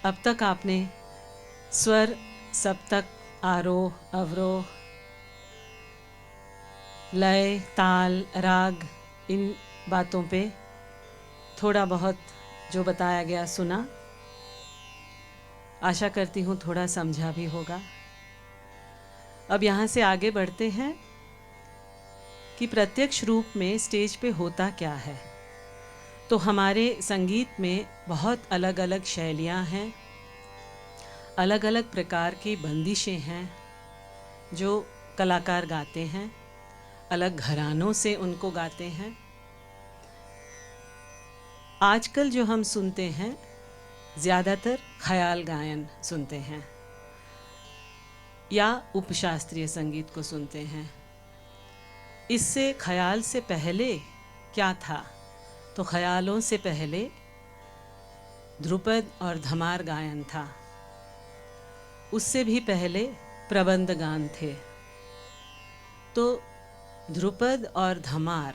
अब तक आपने स्वर, सप्तक, आरोह, अवरोह, लय, ताल, राग, इन बातों पे थोड़ा बहुत जो बताया गया सुना। आशा करती हूँ थोड़ा समझा भी होगा। अब यहाँ से आगे बढ़ते हैं कि प्रत्यक्ष रूप में स्टेज पे होता क्या है। तो हमारे संगीत में बहुत अलग अलग शैलियाँ हैं, अलग अलग प्रकार की बंदिशें हैं जो कलाकार गाते हैं, अलग घरानों से उनको गाते हैं। आजकल जो हम सुनते हैं ज़्यादातर ख़याल गायन सुनते हैं या उपशास्त्रीय संगीत को सुनते हैं। इससे ख़याल से पहले क्या था? तो ख़यालों से पहले ध्रुपद और धमार गायन था। उससे भी पहले प्रबंध गान थे। तो ध्रुपद और धमार,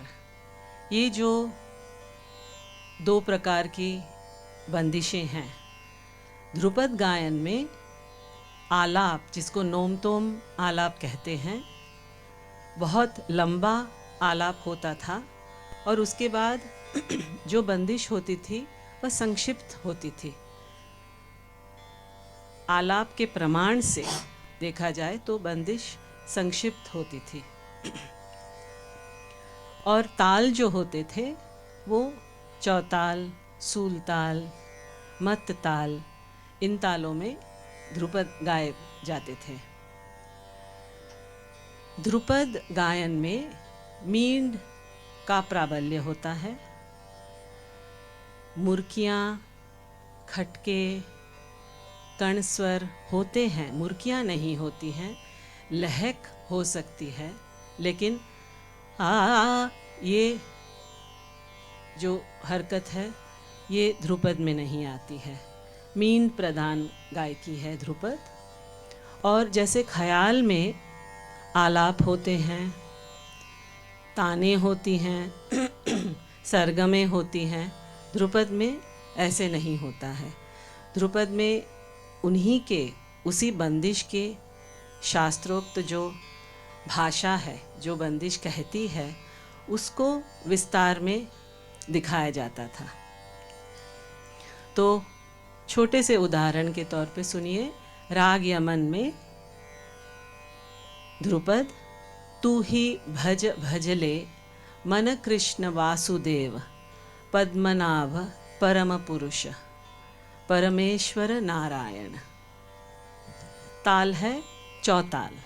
ये जो दो प्रकार की बंदिशें हैं। ध्रुपद गायन में आलाप, जिसको नोमतोम आलाप कहते हैं, बहुत लंबा आलाप होता था और उसके बाद जो बंदिश होती थी वह संक्षिप्त होती थी। आलाप के प्रमाण से देखा जाए तो बंदिश संक्षिप्त होती थी और ताल जो होते थे वो चौताल, सूलताल, मत्त ताल, इन तालों में ध्रुपद गाए जाते थे। ध्रुपद गायन में मींड का प्राबल्य होता है। मुर्कियाँ, खटके, कणस्वर होते हैं, मुर्कियाँ नहीं होती हैं। लहक हो सकती है, लेकिन ये जो हरकत है ये ध्रुपद में नहीं आती है। मीन प्रधान गायकी है ध्रुपद। और जैसे ख़याल में आलाप होते हैं, ताने होती हैं, सरगमें होती हैं, ध्रुपद में ऐसे नहीं होता है। ध्रुपद में उन्हीं के, उसी बंदिश के शास्त्रोक्त जो भाषा है, जो बंदिश कहती है, उसको विस्तार में दिखाया जाता था। तो छोटे से उदाहरण के तौर पे सुनिए। राग यमन में ध्रुपद, तू ही भज भजले मन कृष्ण वासुदेव, पद्मनाभ परम पुरुष, परमेश्वर नारायण। ताल है चौताल।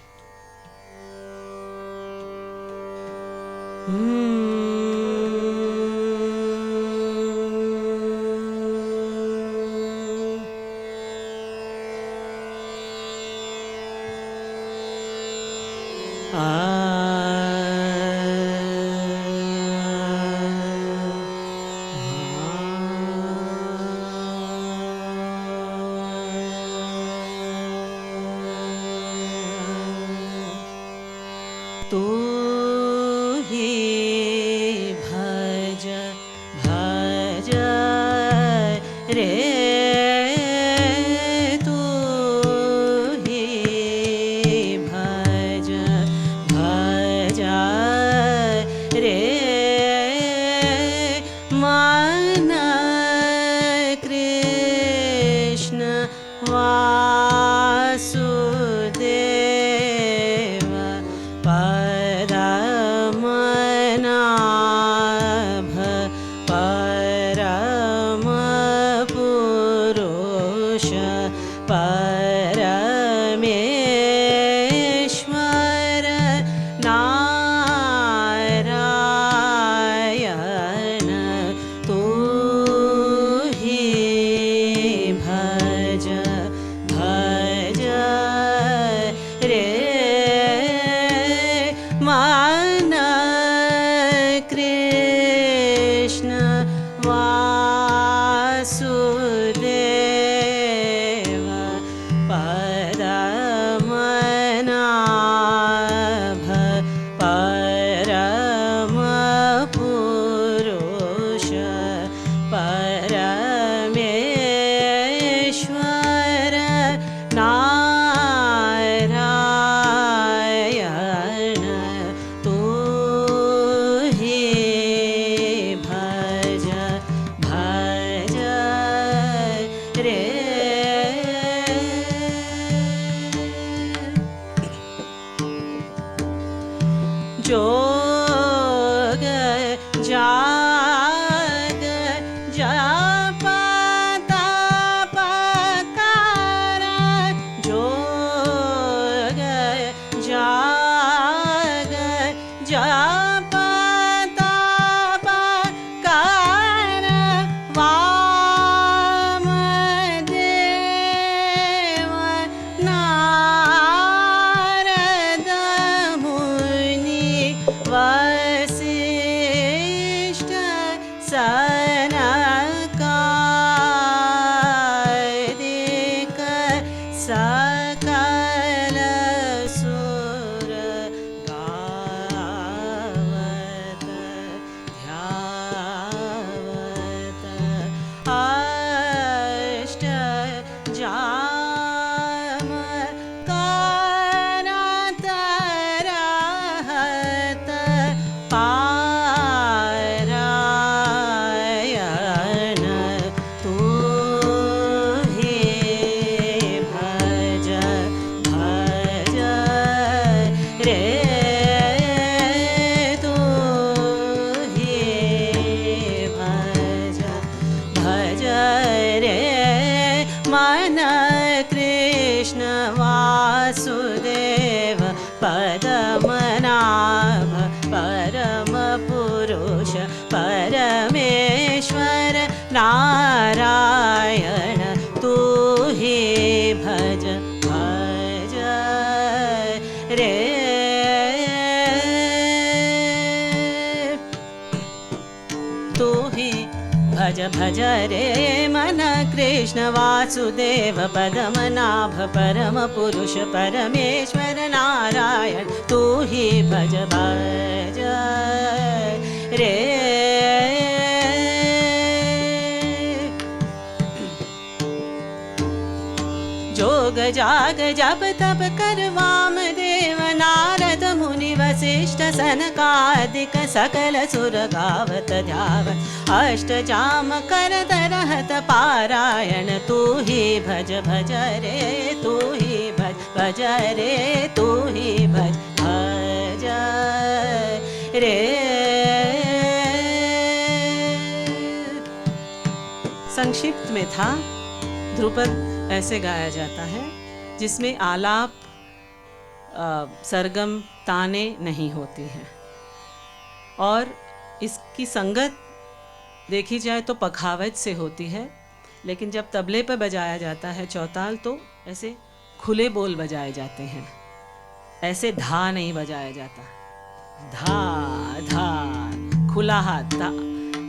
तू ही भज भज रे, तू ही भज भज रे, मन कृष्ण वासुदेव, परमनाभ परम पुरुष, परमेश्वर नारायण। तू ही भज भज रे, मन कृष्ण वासुदेव, परमनाभ परम पुरुष, परमेश्वर जोग जाग जप तप कर जोग जाग जप तप कर वामदेव नारद मुनि वसिष्ठ सनकादिक सकल सुर गावत ध्यावत अष्ट जाम करत रहत पारायण तू ही भज भज रे तू ही भज भज रे मन कृष्ण वासुदेव पद्मनाभ परम पुरुष परमेश्वर नारायण तू ही भज भज रे तू ही भज भज रे मन कृष्ण वासुदेव पद्मनाभ परम पुरुष परमेश्वर नारायण तू ही भज भज रे जोग जाग जप तप कर वामदेव नारद मुनि वसिष्ठ सनकादिक सकल सुर गावत ध्यावत अष्ट जाम करत रहत पारायण तू ही भज भज रे तू ही भज भज रे तू ही भज भज रे। संक्षिप्त में था ध्रुपद ऐसे गाया जाता है जिसमें आलाप सरगम ताने नहीं होती हैं और इसकी संगत देखी जाए तो पखावज से होती है, लेकिन जब तबले पर बजाया जाता है चौताल तो ऐसे खुले बोल बजाए जाते हैं, ऐसे धा नहीं बजाया जाता। धा धा खुला हाथ धा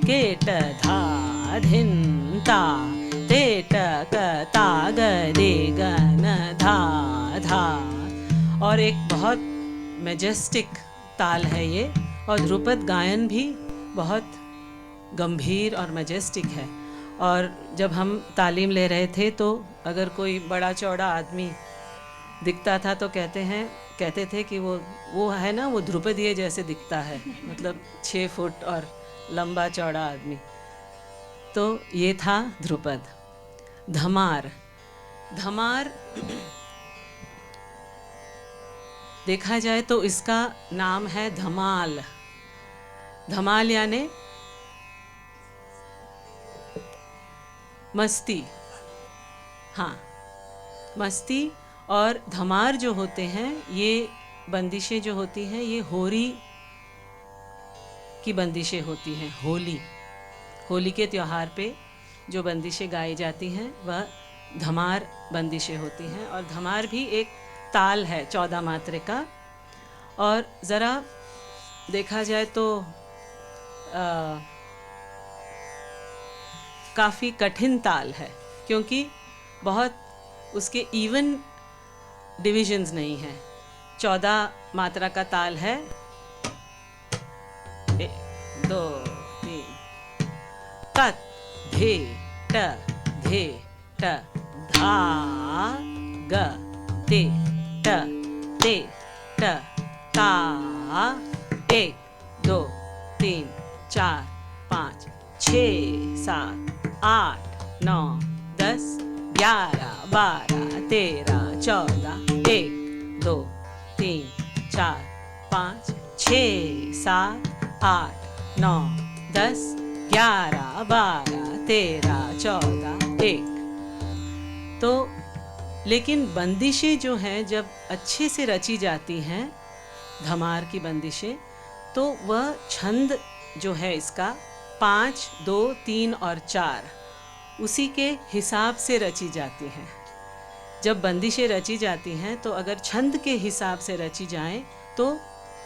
केट धा धिन ता तेट क ताग रे गन धा धा। और एक बहुत मैजेस्टिक ताल है ये, और ध्रुपद गायन भी बहुत गंभीर और मैजेस्टिक है। और जब हम तालीम ले रहे थे तो अगर कोई बड़ा चौड़ा आदमी दिखता था तो कहते थे कि वो है ना, वो ध्रुपदीय जैसे दिखता है, मतलब 6 फुट और लंबा चौड़ा आदमी। तो ये था ध्रुपद। धमार, धमार देखा जाए तो इसका नाम है धमाल। धमाल यानी मस्ती, हाँ मस्ती। और धमार जो होते हैं, ये बंदिशें जो होती हैं, ये होरी की बंदिशें होती हैं। होली के त्योहार पे जो बंदिशें गाई जाती हैं वह धमार बंदिशें होती हैं। और धमार भी एक ताल है 14 मात्रे का। और ज़रा देखा जाए तो काफ़ी कठिन ताल है, क्योंकि बहुत उसके इवन डिविजन्स नहीं हैं। 14 मात्रा का ताल है, 1 2 3 कत धे ट धे ट धा ग ते ट ते ट ता 1 2 3 4 5 6 7 8 9 10 11 12 13 14 1 2 3 4 5 6 7 8 9 10 11 12 13 14 1। तो लेकिन बंदिशें जो हैं जब अच्छे से रची जाती हैं, धमार की बंदिशें, तो वह छंद जो है इसका 5 2 3 और 4 उसी के हिसाब से रची जाती हैं। जब बंदिशें रची जाती हैं तो अगर छंद के हिसाब से रची जाएं तो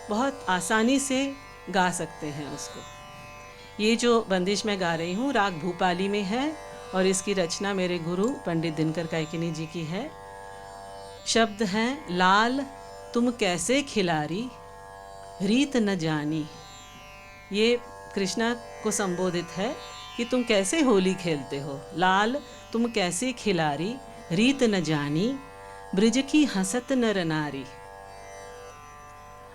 बहुत आसानी से गा सकते हैं उसको। ये जो बंदिश मैं गा रही हूँ राग भूपाली में है और इसकी रचना मेरे गुरु पंडित दिनकर कायकिनी जी की है। शब्द हैं लाल तुम कैसे खिलारी रीत न जानी। ये कृष्णा को संबोधित है कि तुम कैसे होली खेलते हो। लाल तुम कैसे खिलारी रीत न जानी ब्रिज की हंसत नर नारी।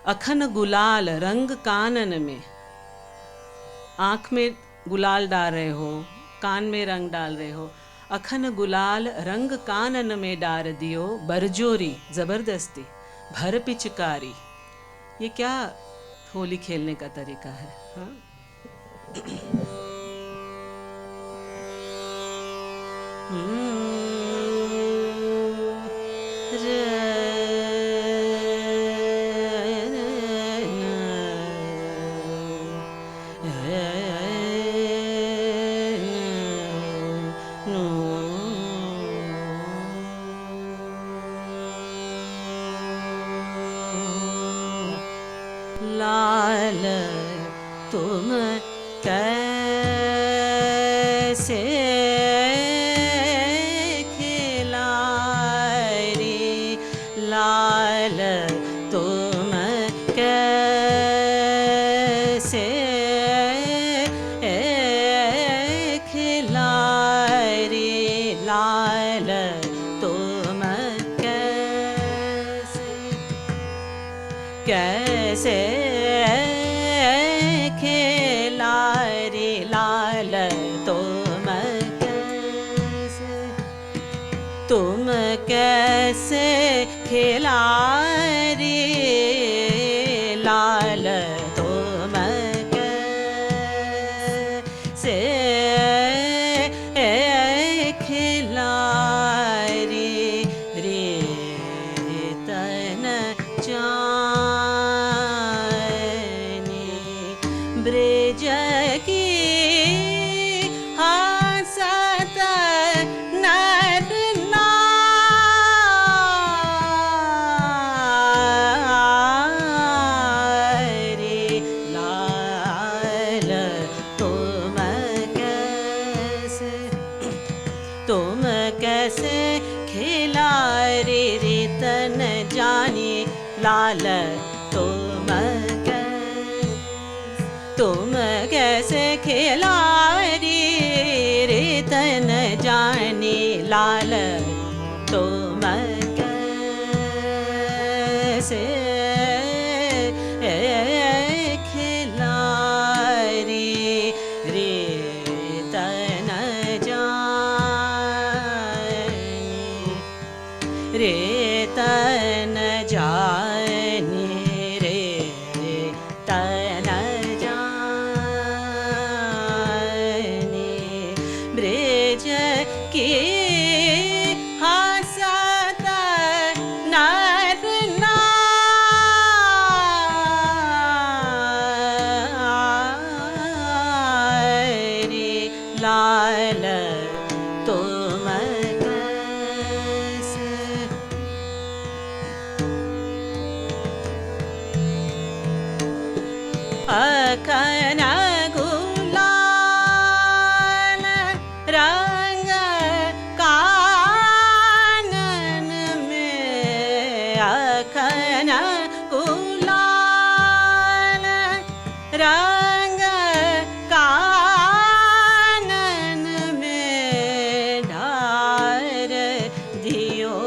अखन गुलाल रंग कानन में, आँख में गुलाल डाल रहे हो, कान में रंग डाल रहे हो। अखन गुलाल रंग कानन में डार दियो बरजोरी जबरदस्ती भर पिचकारी। ये क्या होली खेलने का तरीका है, हाँ? लाल तुम कैसे खिलारी, लाल तुम कैसे खिलारी, लाल तुम कैसे खिलारी, लाल तुम कैसे खिलारी, लाल तुम कैसे खिलारी। रे तन जानी ब्रिज की हंसत नर नारी, लाल तुम कैसे खिलारी, रीतन जानी लाल तुम कैसे खिलारी, रीतन जानी लाल तुम कैसे खिलारी, रीतन रेतन जानी, रे तन जानी ब्रिज की हंसत नर नारी, लाल तुम अखन गुलाल रंग कानन में, अखन गुलाल रंग कानन में ढार दियो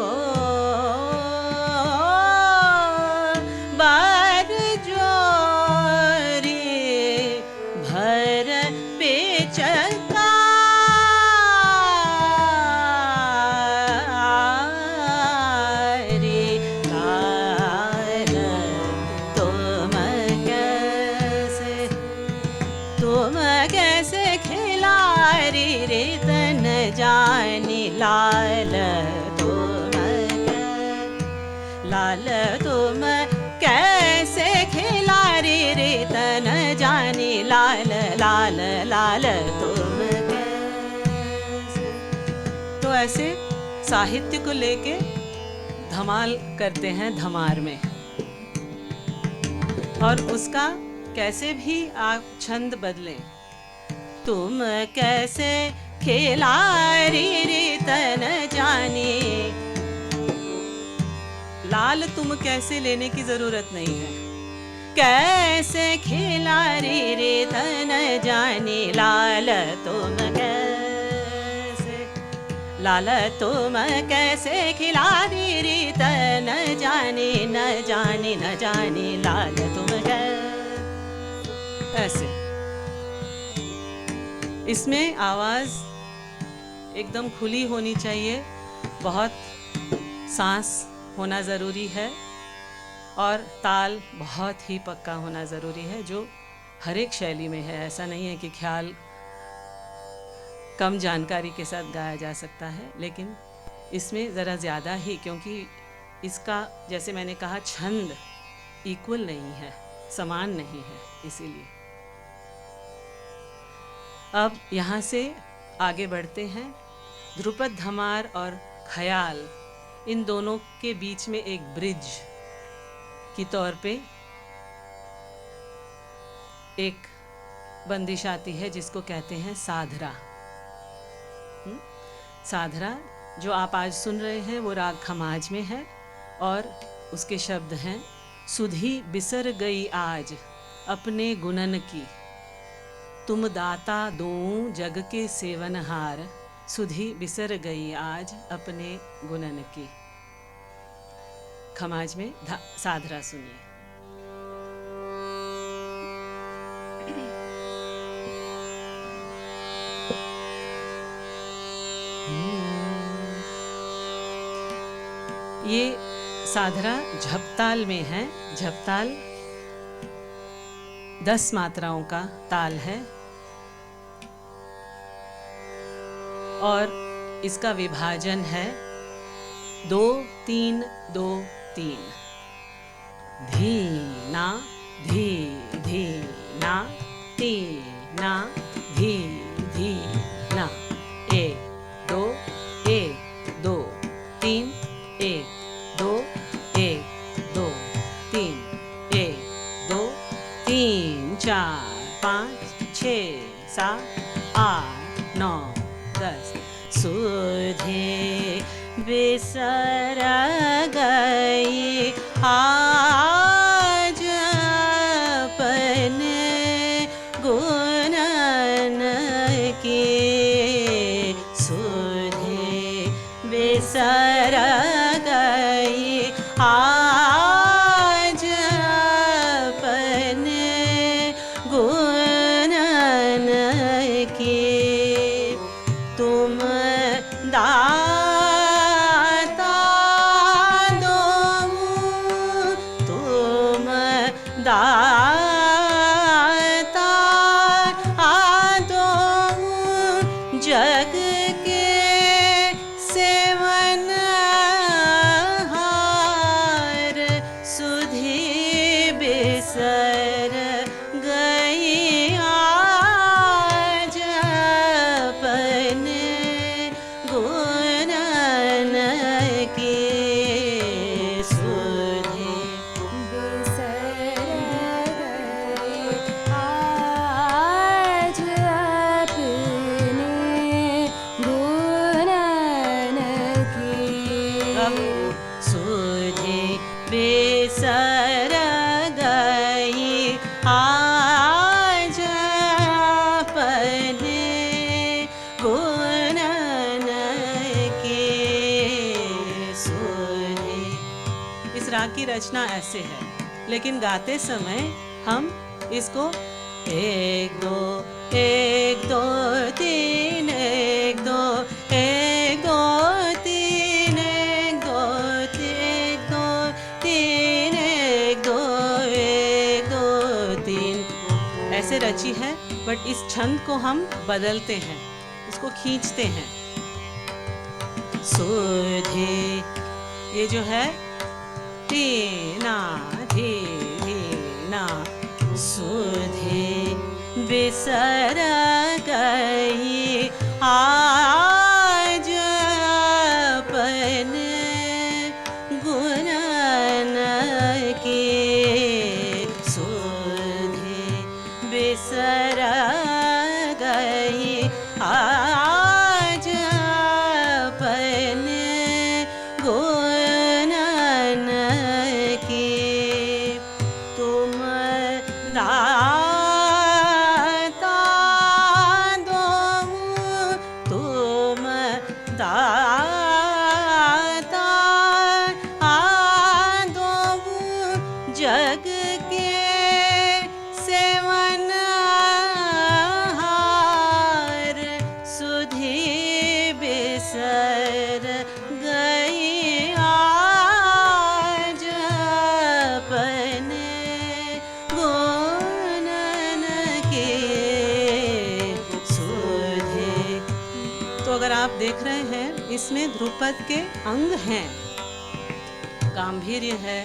पिचकारी, लाल तुम लाल तुम लाल तुम कैसे खिलारी रे तन जानी लाल लाल लाल तुम कैसे। तो ऐसे साहित्य को लेके धमाल करते हैं धमार में, और उसका कैसे भी आप छंद बदलें। तुम कैसे खिलारी रे तन जानी, लाल तुम कैसे लेने की जरूरत नहीं है। कैसे खिलारी रे तन जानी लाल तुम कैसे, लाल तुम कैसे खिलारी रे तन जानी न जानी न जानी लाल तुम कैसे। ऐसे इसमें आवाज एकदम खुली होनी चाहिए, बहुत सांस होना ज़रूरी है, और ताल बहुत ही पक्का होना ज़रूरी है, जो हर एक शैली में है। ऐसा नहीं है कि ख्याल कम जानकारी के साथ गाया जा सकता है, लेकिन इसमें ज़रा ज़्यादा ही, क्योंकि इसका जैसे मैंने कहा छंद इक्वल नहीं है, समान नहीं है, इसीलिए। अब यहाँ से आगे बढ़ते हैं। ध्रुपद धमार और ख्याल, इन दोनों के बीच में एक ब्रिज की तौर पे एक बंदिश आती है जिसको कहते हैं साधरा। साधरा जो आप आज सुन रहे हैं वो राग खमाज में है, और उसके शब्द हैं सुधी बिसर गई आज अपने गुणन की, तुम दाता दूं जग के सेवनहार, सुधी बिसर गई आज अपने गुणन की। खमाज में साधरा सुनिए। ये साधरा झपताल में है। झपताल 10 मात्राओं का ताल है, और इसका विभाजन है 2-3-2-3। धी ना धी धी ना ती ना धी धी ना, 1-2 1-2 3 1-2 1-2 3 1-2 3 4 5 6 7 8 9 10। सुधे बिसर गई आज अपने गुणन की, सुधे बिसर गई आज अपने गुणन की, तुम दाता दो, तुम दाता दो जग के सेवनहार, सुधी बिसर गई आज अपने गुणन की, सुधी बिसर गई आज अपने गुणन की। अब सुधी बिसर गई आज अपने गुणन की, सुधी। इस राग की रचना ऐसे है, लेकिन गाते समय हम इसको 1-2 1-2 3 1-2 1-2 3 1-2 1-2 3 1-2 1-2 3 ऐसे रची है। बट इस छंद को हम बदलते हैं, इसको खींचते हैं। सुधे, ये जो है धीना धी धीना, सुधे बिसर गई आज अपने गुणन के, सुधे बिसर गई आज अपने गुणन के, तुम दाता दो, तुम दाता दो, जग के सेवनहार, सुधे बिसर गई आज अपने गुणन के, सुधे। तो अगर आप देख रहे हैं इसमें ध्रुपद के अंग हैं, गांभीर्य है,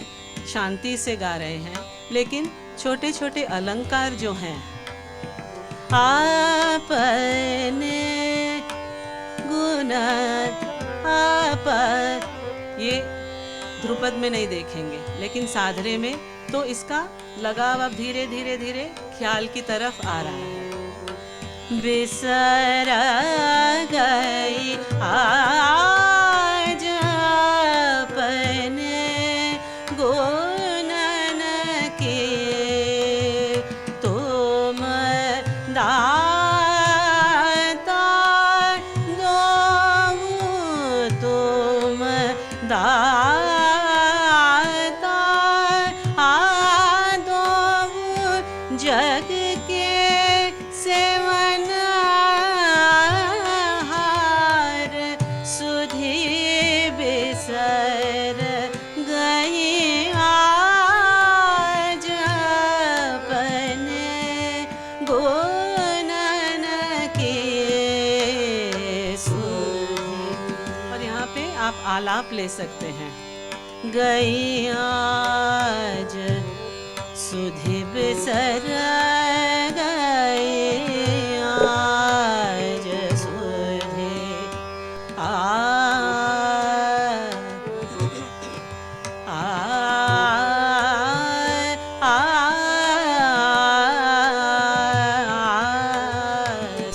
शांति से गा रहे हैं, लेकिन छोटे छोटे अलंकार जो हैं, आपने गुण आप, ये ध्रुपद में नहीं देखेंगे, लेकिन साधरे में तो इसका लगाव अब धीरे धीरे धीरे ख्याल की तरफ आ रहा है। बिसर गई आज अपने गुणन के, तुम दाता दो, तुम दाता दो, जग के सेवनहार, सुधे बिसर गई आज अपने गुणन के, सुधे। और यहाँ पे आप आलाप ले सकते हैं, गई आज सुधे बिसर गई आज सुधे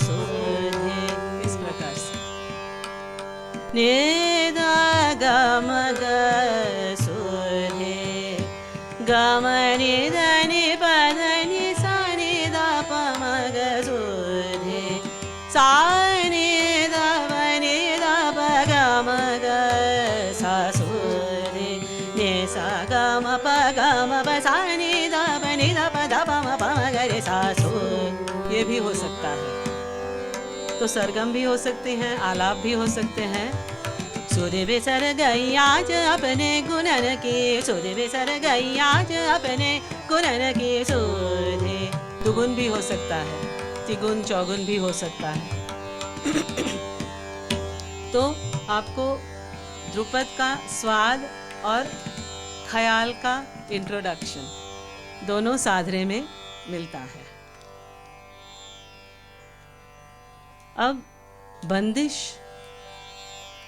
सुधे, इस प्रकार से निदा गम ग सुधे, गम निदा नि पद नि सा नि दा प म ग सुधे, सा नि दा प नि दा प ग म ग सा सुधे, नि सा ग म प ग म प सा नि दा प नि दा प दा प म प म ग रे सा सु। ये भी हो सकता है, तो सरगम भी हो सकते हैं, आलाप भी हो सकते हैं। सुधे बिसर गई आज अपने गुणन की, सुधे बिसर गई आज अपने गुणन की, सुधे। दुगुन भी हो सकता है, तिगुन चौगुन भी हो सकता है। तो आपको ध्रुपद का स्वाद और ख्याल का इंट्रोडक्शन दोनों साधरे में मिलता है। अब बंदिश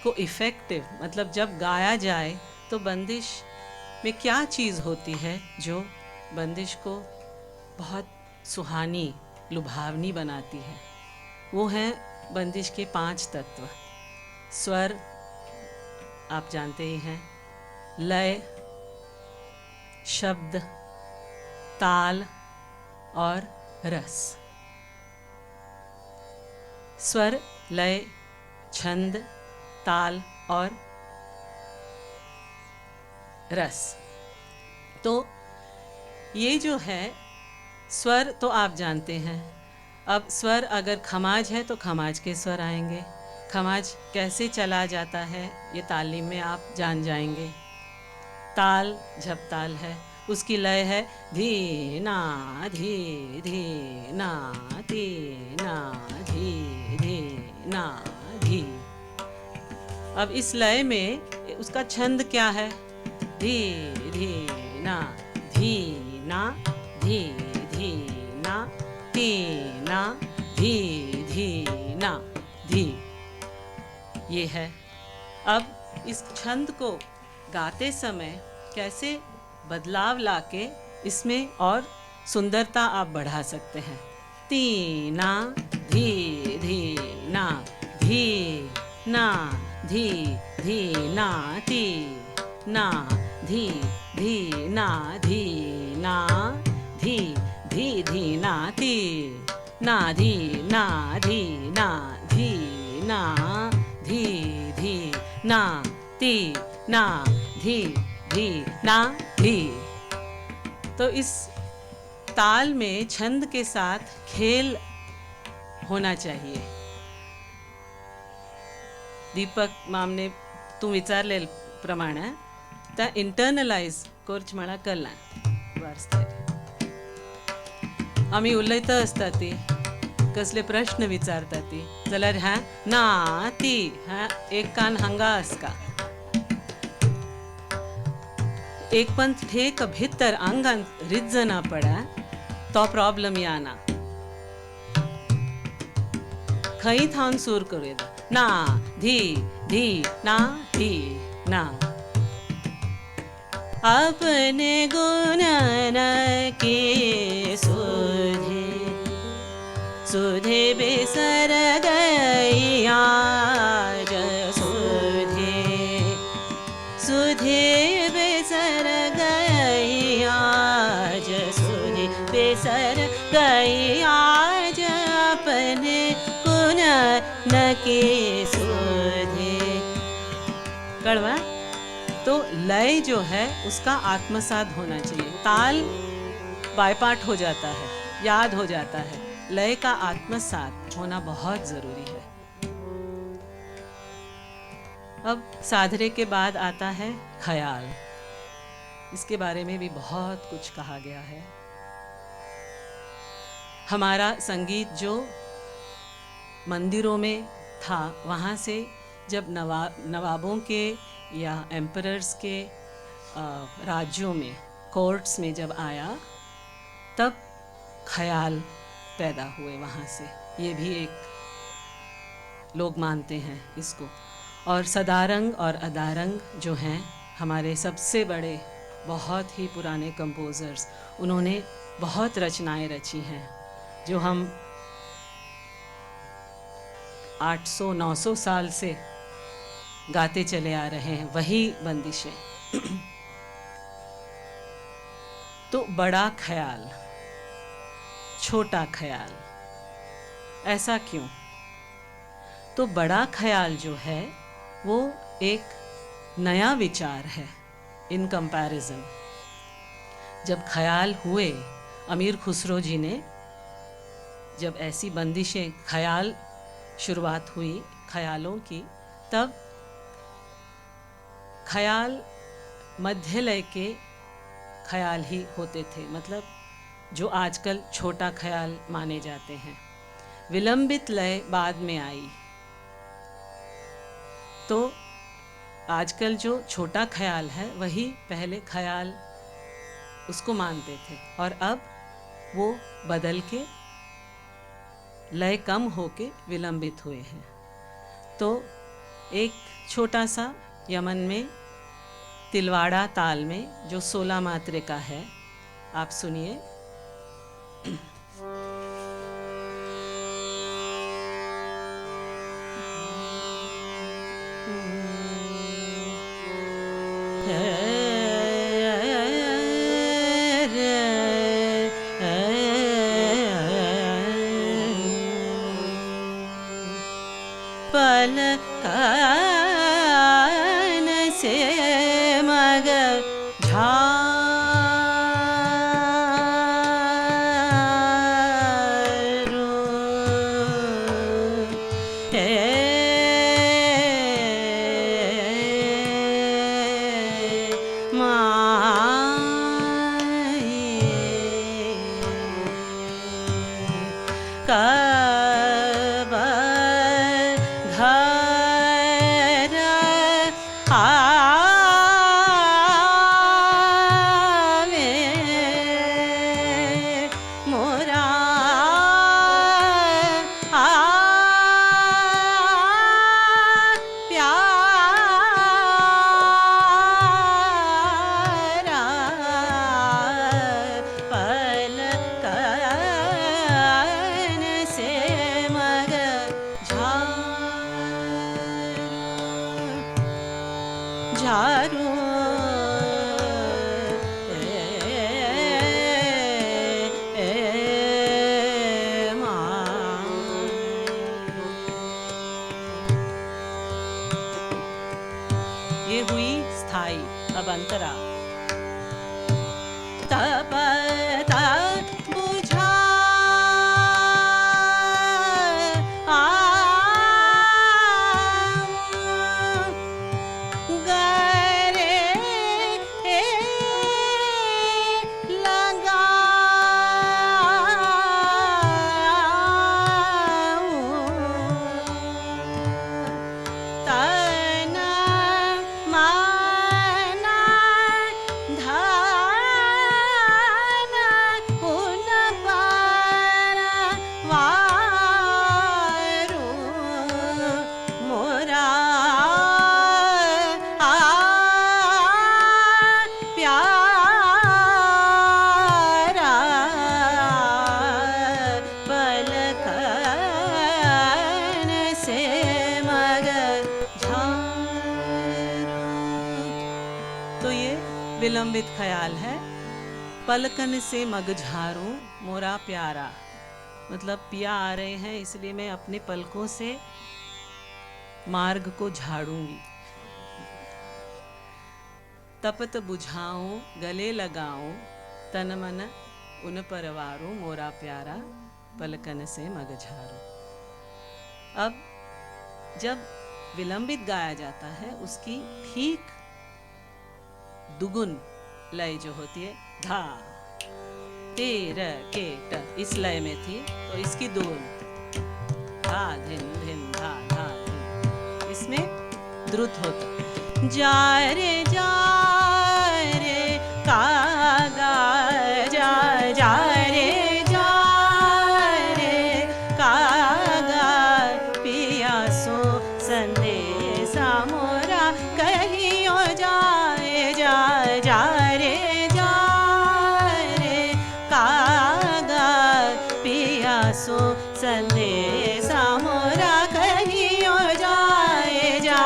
को इफ़ेक्टिव, मतलब जब गाया जाए तो बंदिश में क्या चीज़ होती है जो बंदिश को बहुत सुहानी लुभावनी बनाती है, वो है बंदिश के 5 तत्व। स्वर आप जानते ही हैं, लय, शब्द, ताल और रस। स्वर, लय, छंद, ताल और रस। तो ये जो है स्वर तो आप जानते हैं। अब स्वर अगर खमाज है तो खमाज के स्वर आएंगे। खमाज कैसे चला जाता है ये तालीम में आप जान जाएंगे। ताल झपताल है, उसकी लय है धी ना धी धी ना धी ना धी धी ना धी। अब इस लय में उसका छंद क्या है? धी धी ना, धी ना, धी धी ना, ती ना, धी धी ना, धी, ये है। अब इस छंद को गाते समय कैसे बदलाव लाके इसमें और सुंदरता आप बढ़ा सकते हैं। ती ना, धी धी ना, धी ना, धी धी ना, ती ना, धी धी ना, धी ना, धी धी धी ना, ती ना, धी ना, धी ना, धी ना, धी धी ना, ती ना, धी धी ना, धी। तो इस ताल में छंद के साथ खेल होना चाहिए। दीपक मामने तू विचारलेल प्रमाणे त्या इंटरनलाइज कोर्च मला कळला वारस्तारी आम्ही उलयत असता ती कसले प्रश्न विचारता ती जाल्यार हाँ ना ती हाँ एक कान हांगा आसका एक पंथ ठेक भितर आंगान रिज्ज ना पडा तो प्रॉब्लम याना खई थावन सूर करूया ना धी धी ना धी ना अपने गुणन के सुधे सुधे बेसर गई आज सुधे सुधे बेसर गई आज सुधे बेसर गई आज अपने गुणन के सुधे। कड़वा तो लय जो है उसका आत्मसात होना चाहिए। ताल बायपाठ हो जाता है, याद हो जाता है, लय का आत्मसात होना बहुत जरूरी है। अब साधरे के बाद आता है ख्याल। इसके बारे में भी बहुत कुछ कहा गया है। हमारा संगीत जो मंदिरों में था वहाँ से जब नवाबों के या एम्परर्स के राज्यों में कोर्ट्स में जब आया तब ख्याल पैदा हुए वहाँ से। ये भी एक लोग मानते हैं इसको। और सदारंग और अदारंग जो हैं हमारे सबसे बड़े बहुत ही पुराने कंपोज़र्स, उन्होंने बहुत रचनाएं रची हैं जो हम 800-900 साल से गाते चले आ रहे हैं, वही बंदिशें। तो बड़ा ख्याल, छोटा ख्याल, ऐसा क्यों? तो बड़ा ख्याल जो है वो एक नया विचार है इन कंपैरिजन। जब ख्याल हुए, अमीर खुसरो जी ने जब ऐसी बंदिशें ख्याल शुरुआत हुई ख्यालों की, तब ख्याल मध्य लय के ख्याल ही होते थे, मतलब जो आजकल छोटा ख्याल माने जाते हैं। विलंबित लय बाद में आई। तो आजकल जो छोटा ख्याल है वही पहले ख्याल उसको मानते थे, और अब वो बदल के लय कम होके विलंबित हुए हैं। तो एक छोटा सा यमन में तिलवाड़ा ताल में जो 16 मात्रे का है, आप सुनिए। पल कान से मग झा तपत बुझा विलंबित ख्याल है। पलकन से मगझारूं मोरा प्यारा, मतलब पिया आ रहे हैं इसलिए मैं अपने पलकों से मार्ग को झाड़ूंगी। तपत बुझाऊं गले लगाऊं तन मन उन परवारूं मोरा प्यारा पलकन से मगझारूं। अब जब विलंबित गाया जाता है उसकी ठीक दुगुन लय जो होती है धा तेर के ट, इस लय में थी तो इसकी दुगुन धा धिन धिन धा धा धिन, इसमें द्रुत होता। जा रे कागा जा जा रे कागा पिया सो संदेशा मोरा कहियो जाए जा रे कागा पिया सो संदेशा मोरा कहियो जाए जा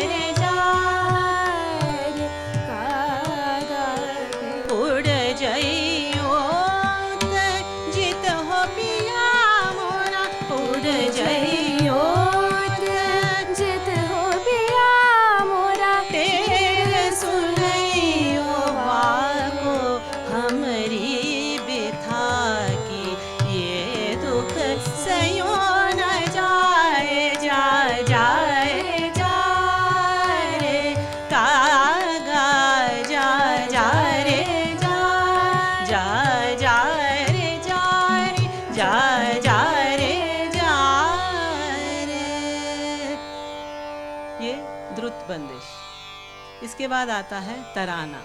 रे कागा उड़ जइयो जित हो पिया मोरा उड़ जइयो जित हो पिया मोरा तेरे सुनइयो बाको हमरी बिथा की ये दुख सयो न जाए रे कागा जा रे ये द्रुत बंदिश। इसके बाद आता है तराना।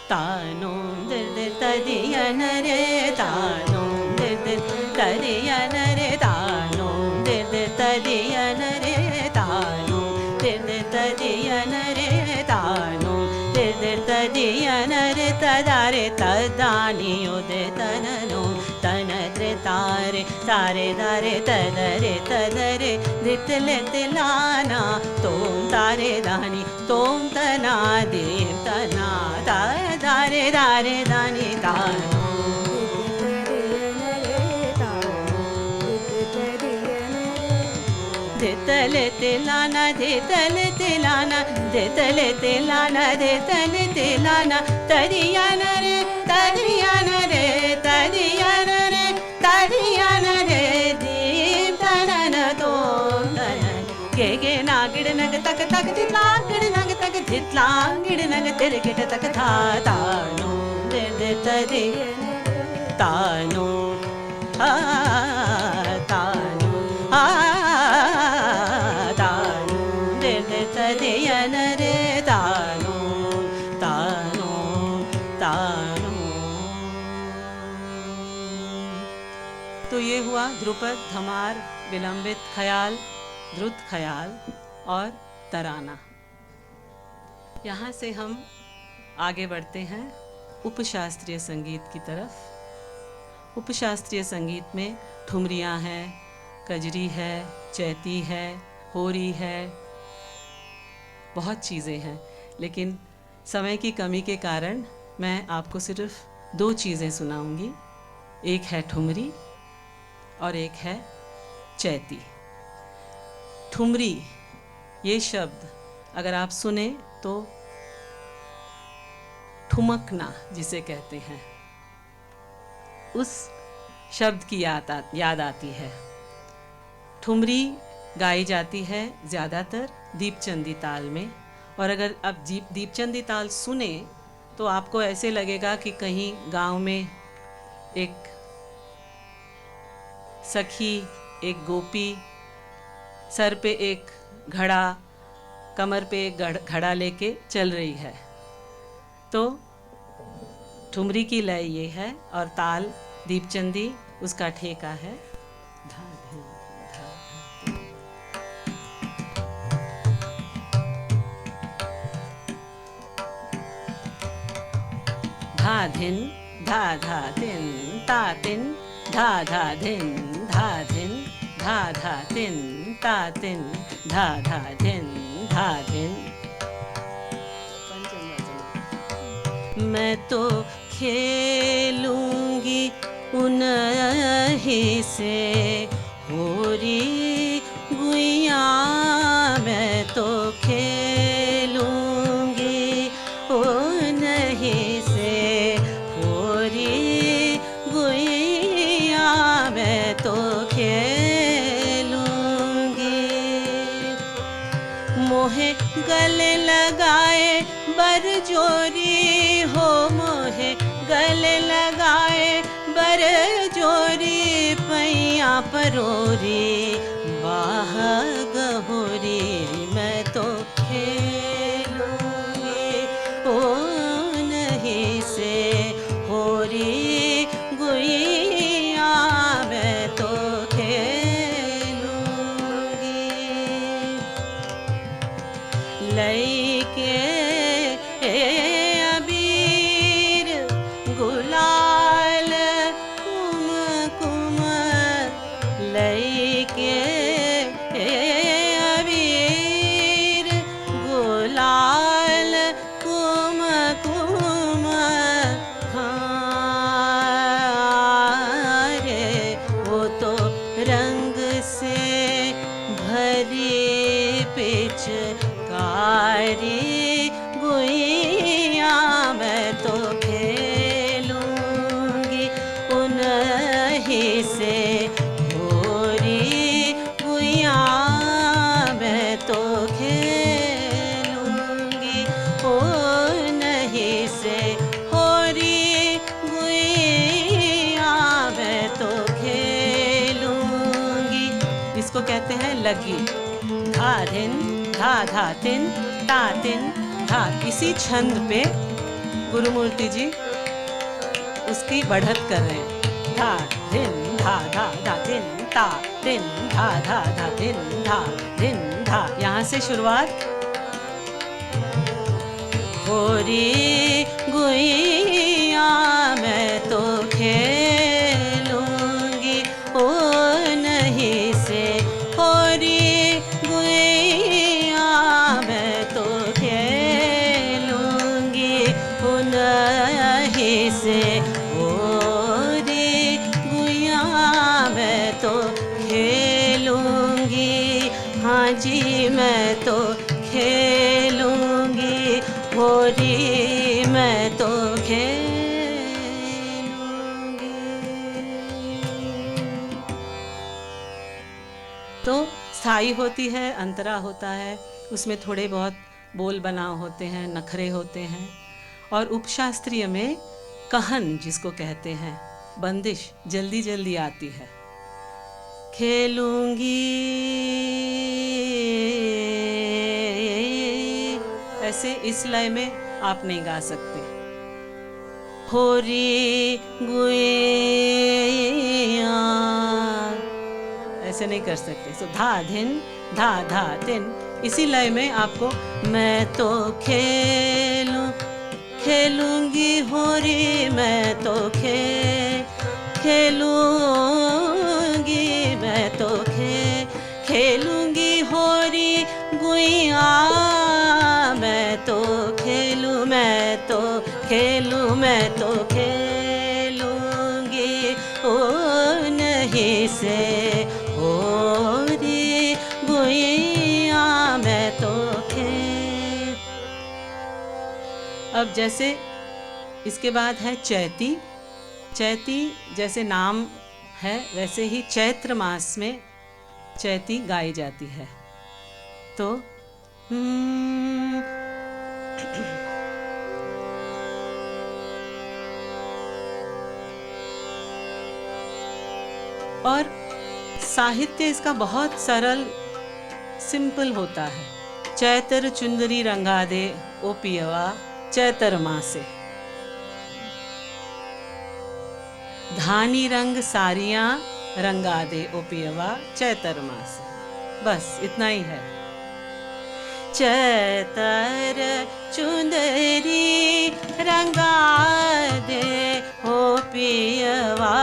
तानो दिल दिल तदियन रे तानो दिल दिल तदियन रे तानो दिल दिल तदियन रे तानो दिल दिल तदियन रे तानो दिल दिल तदियन रे तदारे तदानियो दे तननो तन त्रे तारे तारे दारे तदरे दितले तिलाना तोम तारे दानी तोम तना देव तना दारे दारे दानी तानो दितले तिलाना दितले तिलाना दितले तिलाना दितले तिलाना तरियन रे तरियन रे तरियन रे तरियन रे दीप तनन तो तनन गे नागिड़ नग तक तक दिलागिड़ नग तक दिलागिड़ नग तेरे गिट तक था तानो दे तरे तानो तानो तानो दे तरियन रे तानो तानो तानो। तो ये हुआ ध्रुपद, धमार, विलंबित ख्याल, द्रुत ख्याल और तराना। यहाँ से हम आगे बढ़ते हैं उपशास्त्रीय संगीत की तरफ। उपशास्त्रीय संगीत में ठुमरियाँ हैं, कजरी है, चैती है, होरी है, बहुत चीज़ें हैं, लेकिन समय की कमी के कारण मैं आपको सिर्फ 2 चीज़ें सुनाऊंगी। एक है ठुमरी और एक है चैती। ठुमरी ये शब्द अगर आप सुने तो ठुमकना जिसे कहते हैं, उस शब्द की याद आती है। ठुमरी गाई जाती है ज़्यादातर दीपचंदी ताल में, और अगर आप दीपचंदी ताल सुने तो आपको ऐसे लगेगा कि कहीं गांव में एक सखी, एक गोपी, सर पे एक घड़ा, कमर पे एक घड़ा लेके चल रही है। तो ठुमरी की लय ये है और ताल दीपचंदी उसका ठेका है। धा धिन धा धा धिन धा धा धिन ता तिन धा धा धिन धा धिन धा धा तिन ता तिन धा धा धिन धा धिन। मैं तो खेलूंगी उन्हीं से होरी गुइया, मैं तो खेलूंगी उन्हीं से होरी गुइया, मैं तो खेलूंगी। मोहे गले लगाए बरजोरी हो, मोहे गले लगाए बरजोरी, पैया परोरी बाह गहोरी, मैं तो खेलूंगी ओ नहीं से होरी गुइया, मैं तो खेलूंगी। लइके अबीर गुलाल कुम कुम, लइके अबीर गुलाल कुम कुम, हाँ रे वो तो रंग से भरी पिचकारी गुइया, मैं तो खेलूंगी उन्हीं से होरी गुइया, मैं तो खेलूंगी उन्हीं से होरी गुइया, मैं तो खेलूंगी। इसको कहते हैं लगी। धा धिन धा धा तिन ता तिन धा। इसी छंद पे गुरुमूर्ति जी उसकी बढ़त कर रहे हैं। धा धिन धा धा धा धिन ता धिन धा धा धा धिन धा धिन धा। यहाँ से शुरुआत। होरी गुइया मैं तो खेलूंगी ओ नहीं से, होरी गुइया मैं तो खेलूंगी उन्हीं से, होरी गुइया मैं तो खेलूंगी, हाँ जी मैं तो खेलूंगी होरी मैं तो खेलूंगी। तो स्थाई होती है, अंतरा होता है, उसमें थोड़े बहुत बोल बनाव होते हैं, नखरे होते हैं। और उपशास्त्रीय में कहन जिसको कहते हैं, बंदिश जल्दी जल्दी आती है। खेलूंगी ऐसे इस लय में आप नहीं गा सकते। होरी गुइया ऐसे नहीं कर सकते। सो धा धिन धा धा तिन, इसी लय में आपको मैं तो खेलूंगी होरी मैं तो खेलूंगी मैं तो खेलूंगी होरी गुइया मैं तो खेलूंगी ओ नहीं से, होरी गुइया मैं तो अब जैसे इसके बाद है चैती। चैती जैसे नाम है वैसे ही चैत्र मास में चैती गाई जाती है। तो और साहित्य इसका बहुत सरल सिंपल होता है। चैतर चुंदरी रंगा दे ओ पियवा चैतर मासे, धानी रंग सारियां रंगा दे ओ पियवा चैतर मासे। बस इतना ही है। चैतर चुंदरी रंगा दे ओ पियवा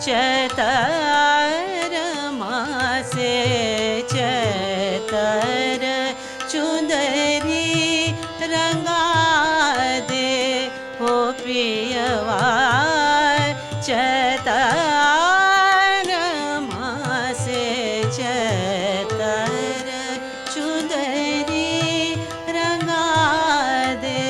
चैतर मासे, चैतर चुंदरी रंगा दे ओ पियवा चैतर मासे, चैतर चुंदरी रंगा दे।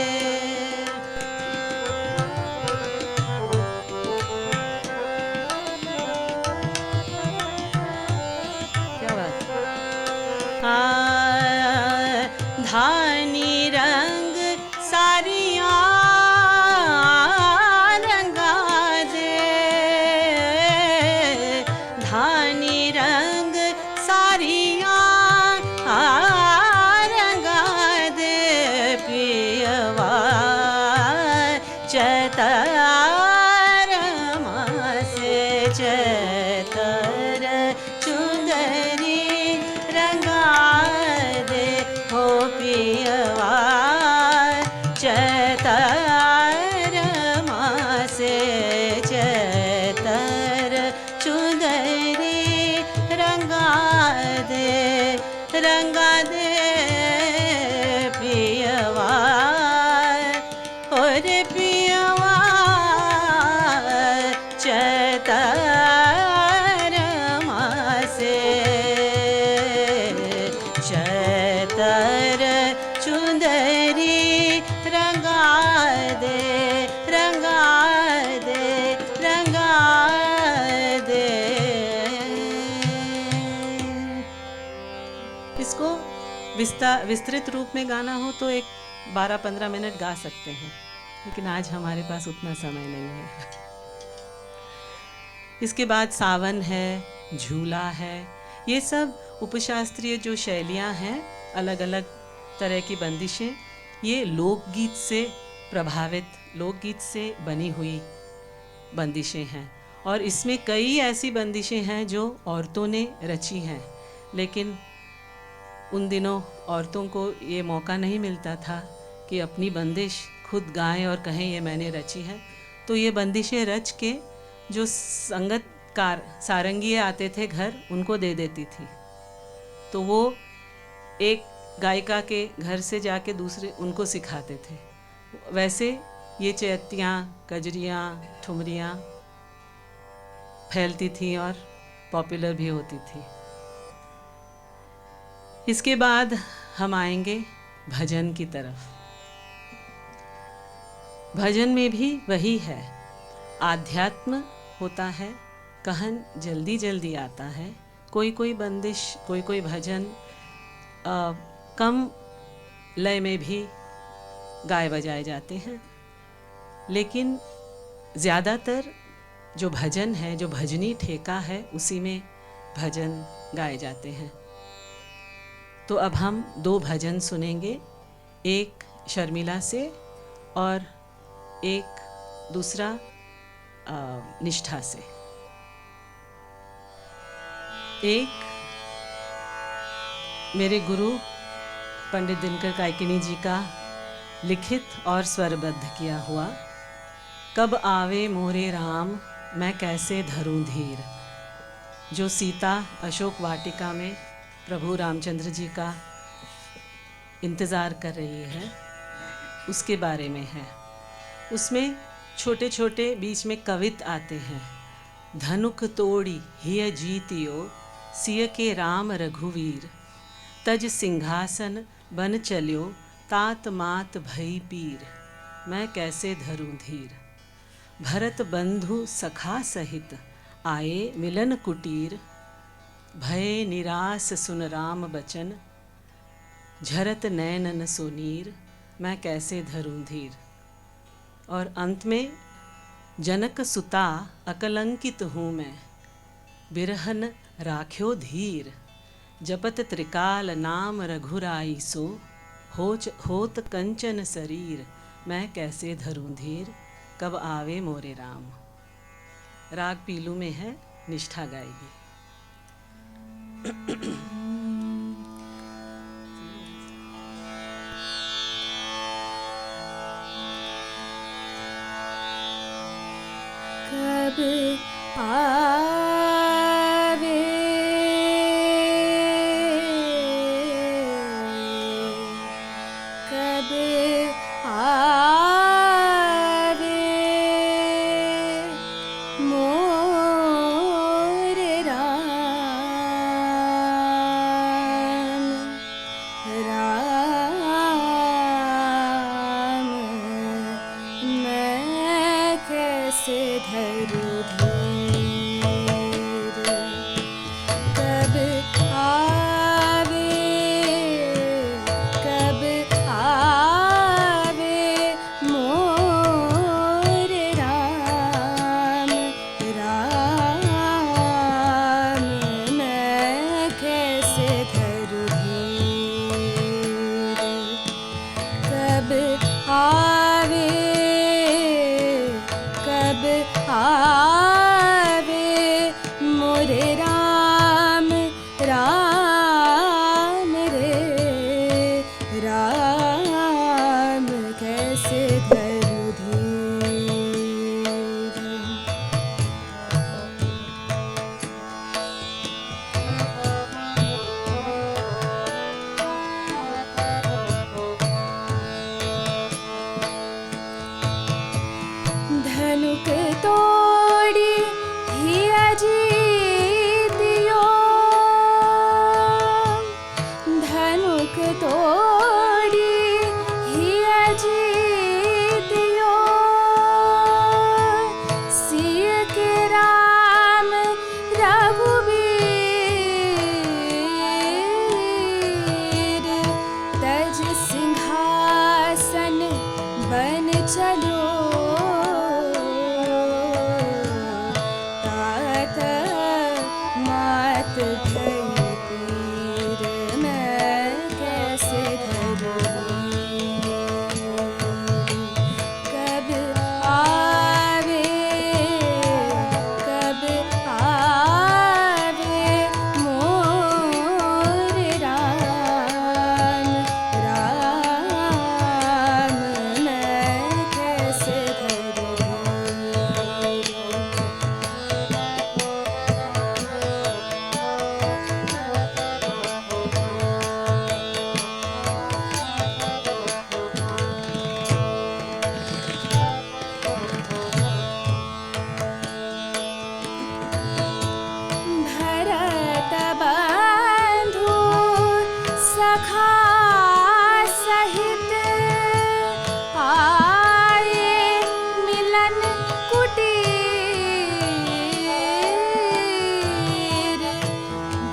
क्या बात है। धानी रंग सारियां रंगा दे, धानी रंग सारियां रंगा दे पियवा चैतर मासे, चैतर चुंदरी रंगा दे हो पियवा चैतर मासे, चैतर चुंदरी रंगा दे पियवा और पियवा चैतर मासे, चैतर चुंदरी रंगा दे इसको विस्तृत रूप में गाना हो तो एक 12-15 मिनट गा सकते हैं, लेकिन आज हमारे पास उतना समय नहीं है। इसके बाद सावन है, झूला है, ये सब उपशास्त्रीय जो शैलियाँ हैं, अलग अलग तरह की बंदिशें, ये लोकगीत से प्रभावित, लोकगीत से बनी हुई बंदिशें हैं। और इसमें कई ऐसी बंदिशें हैं जो औरतों ने रची हैं, लेकिन उन दिनों औरतों को ये मौका नहीं मिलता था कि अपनी बंदिश खुद गाएं और कहें ये मैंने रची है। तो ये बंदिशें रच के जो संगतकार सारंगी आते थे घर, उनको दे देती थी। तो वो एक गायिका के घर से जाके दूसरे उनको सिखाते थे। वैसे ये चैतियाँ, कजरियाँ, ठुमरियाँ फैलती थी और पॉपुलर भी होती थी। इसके बाद हम आएंगे भजन की तरफ। भजन में भी वही है, आध्यात्म होता है, कहन जल्दी जल्दी आता है। कोई कोई बंदिश, कोई कोई भजन कम लय में भी गाए बजाए जाते हैं, लेकिन ज़्यादातर जो भजन है, जो भजनी ठेका है, उसी में भजन गाए जाते हैं। तो अब हम 2 भजन सुनेंगे, एक शर्मिला से और एक दूसरा निष्ठा से। एक मेरे गुरु पंडित दिनकर कायकिनी जी का लिखित और स्वरबद्ध किया हुआ, कब आवे मोरे राम मैं कैसे धरूं धीर, जो सीता अशोक वाटिका में प्रभु रामचंद्र जी का इंतज़ार कर रही है, उसके बारे में है। उसमें छोटे छोटे बीच में कवित आते हैं। धनुक तोड़ी हिय जीतियो सिय के राम रघुवीर, तज सिंहासन बन चल्यो तात मात भई पीर। मैं कैसे धरूं धीर। भरत बंधु सखा सहित आए मिलन कुटीर। भय निरास सुन राम बचन, झरत नैनन सोनीर। मैं कैसे धरूं धीर। और अंत में जनक सुता अकलंकित हूँ मैं, बिरहन राख्यो धीर। जपत त्रिकाल नाम रघुराई सो, होत कंचन शरीर। मैं कैसे धरूं धीर, कब आवे मोरे राम। राग पीलू में है, निष्ठा गाएगी। कब आवे कब आवे मोरे राम। राम मैं कैसे धरूं धीर। कब आवे मोरे राम। राम मैं कैसे धरूं धीर। कब आवे मोरे राम। राम रे राम कैसे धरूं धीर। धनुक तोड़ी हिया जीतियो। धनुक तोड़ी हिया जीतियो। सिय के राम रघुवीर। तज सिंहासन बन चलो। तात मात भई पीर। मैं कैसे धरूं धीर। कब आवे मोरे राम। राम मैं कैसे धरूं धीर। भरत बंधु सखा सहित आए मिलन कुटीर।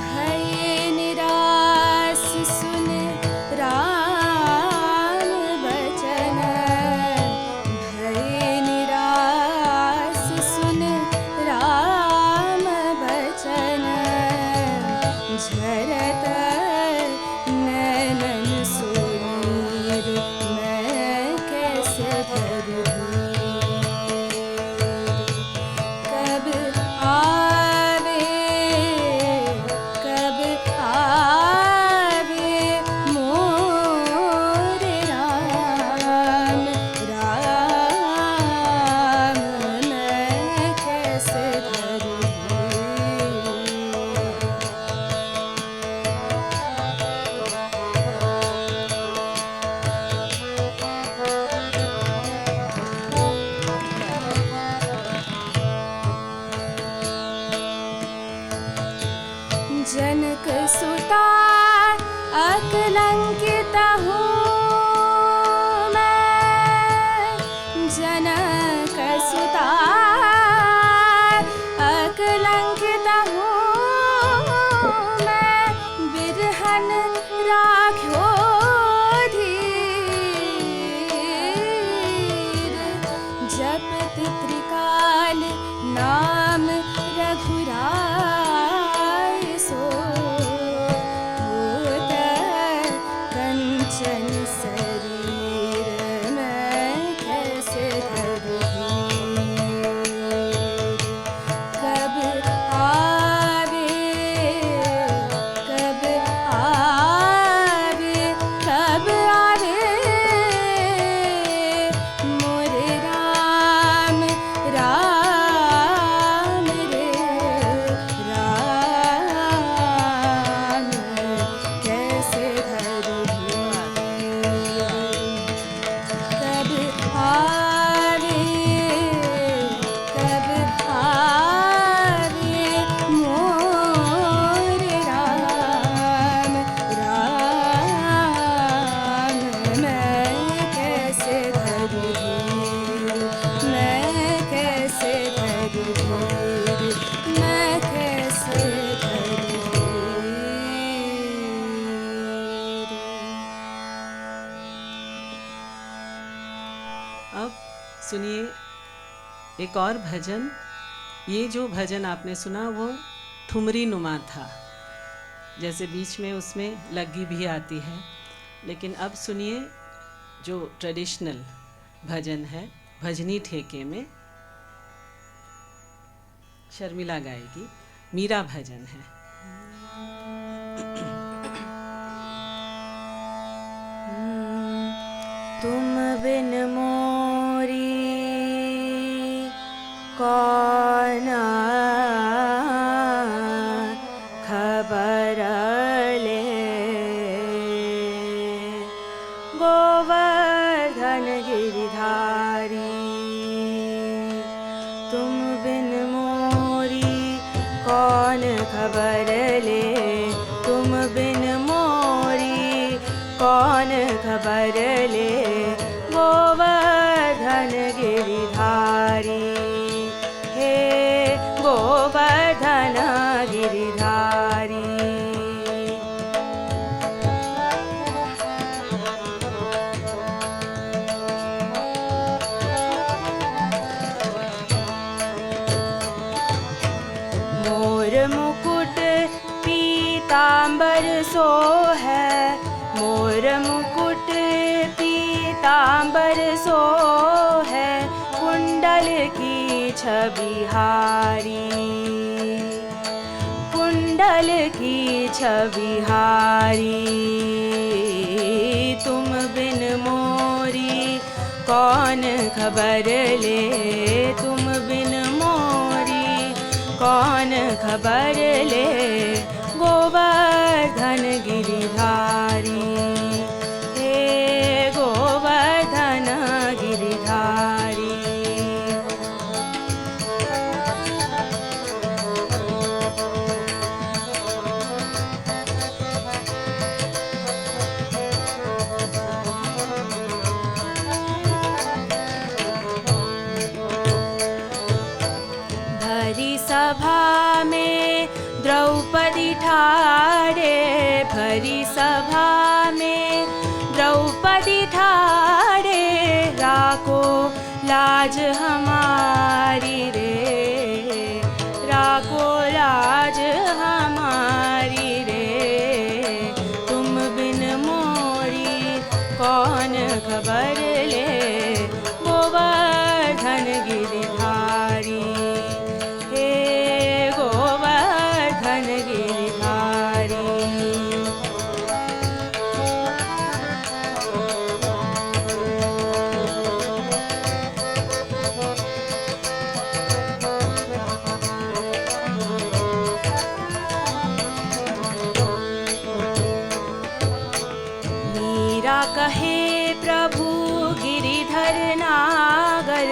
भय निरास सुन राम बचन। भय निरास सुन राम बचन। झरत नैनन सोनीर। मैं कैसे धरूं धीर। कब आवे मोरे राम। राम मैं कैसे धरूं धीर। अब सुनिए एक और भजन। ये जो भजन आपने सुना वो ठुमरी नुमा था, जैसे बीच में उसमें लग्गी भी आती है, लेकिन अब सुनिए जो ट्रेडिशनल भजन है, भजनी ठेके में शर्मिला गाएगी, मीरा भजन है। तुम बिन मोरी कौन खबर ले, गोवर्धन गिरिधारी। तुम बिन मोरी कौन खबर ले, तुम बिन मोरी कौन खबर ले, गोवर्धन गिरिधारी। हे गोवर्धन गिरिधारी। मोर मुकुट पीतांबर सो है, मोर मुकुट पीतांबर सो है, कुंडल की छबिहारी, कुंडल की छबिहारी। तुम बिन मोरी कौन खबर ले, तुम बिन मोरी कौन खबर ले, गोवर्धन गिरिधारी। हे गोवर्धन गिरिधारी। भरी सभा में द्रौपदी ठाड़े, भरी सभा में द्रौपदी ठाड़े, राखो लाज हमारी रे, राखो लाज हमारी रे। तुम बिन मोरी कौन खबर ले, गोवर्धन गिरिधारी। हे गोवर्धन गिरिधारी। मीरा कहे प्रभु गिरिधर नागर,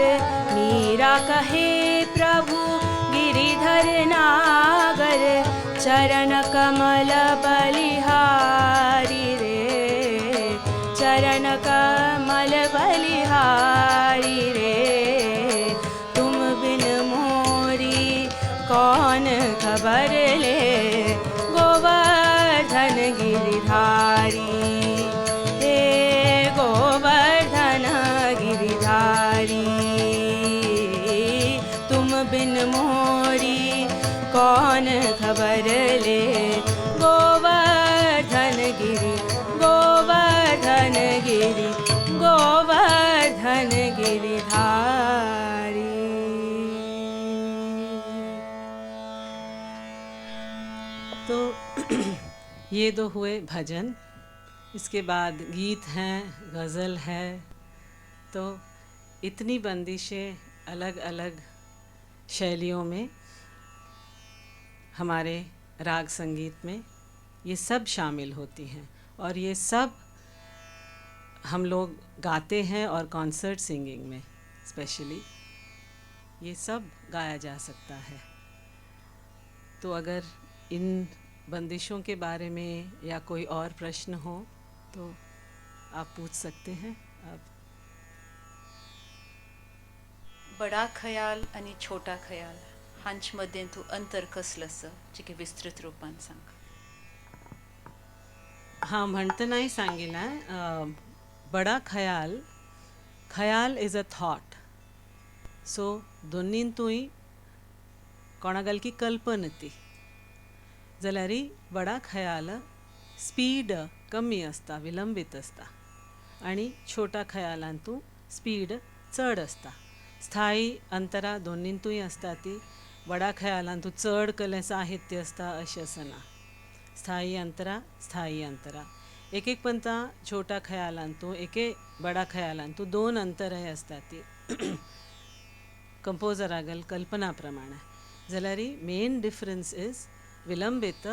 मीरा कहे प्रभु गिरिधर नागर, चरण कमल बलिहारी रे, चरण कमल बलिहारी रे। तुम बिन मोरी कौन खबर ले, गोवर्धन गिरिधारी। हे गोवर्धन गिरिधारी। तुम बिन मोरी कौन खबर ले, गोवर्धन गिरि, गोवर्धन गिरि, गोवर्धन गिरिधारी। तो ये दो हुए भजन, इसके बाद गीत हैं, गज़ल है। तो इतनी बंदिशें अलग अलग शैलियों में हमारे राग संगीत में ये सब शामिल होती हैं, और ये सब हम लोग गाते हैं, और कॉन्सर्ट सिंगिंग में स्पेशली ये सब गाया जा सकता है। तो अगर इन बंदिशों के बारे में या कोई और प्रश्न हो तो आप पूछ सकते हैं। आप बडा खयाल आणि छोटा खयाल हांचे तू अंतर कसलं असं जे की विस्तृत रूपान सांग। हाँ, म्हणतानाही सांगितलं, बडा खयाल खयाल इज अ थॉट. सो दोनींतूय कोणागलकी कल्पना ती जाल्यार बडा खयाल स्पीड कमी आसता, विलंबीत आसता, आनी छोटा खयालांतू स्पीड चड आसता. स्थायी अंतरा दोनींतूय आसता ती. बडा खयालांतू चड कले साहित्य आसता अशें आसना. स्थायी अंतरा एक एक पंता छोटा खयालांतू एके बडा खयालांतू दोन अंतराय आसता ती कंपोजरागल कल्पना प्रमाणे. जाल्यार मेन डिफरन्स इज विलंबित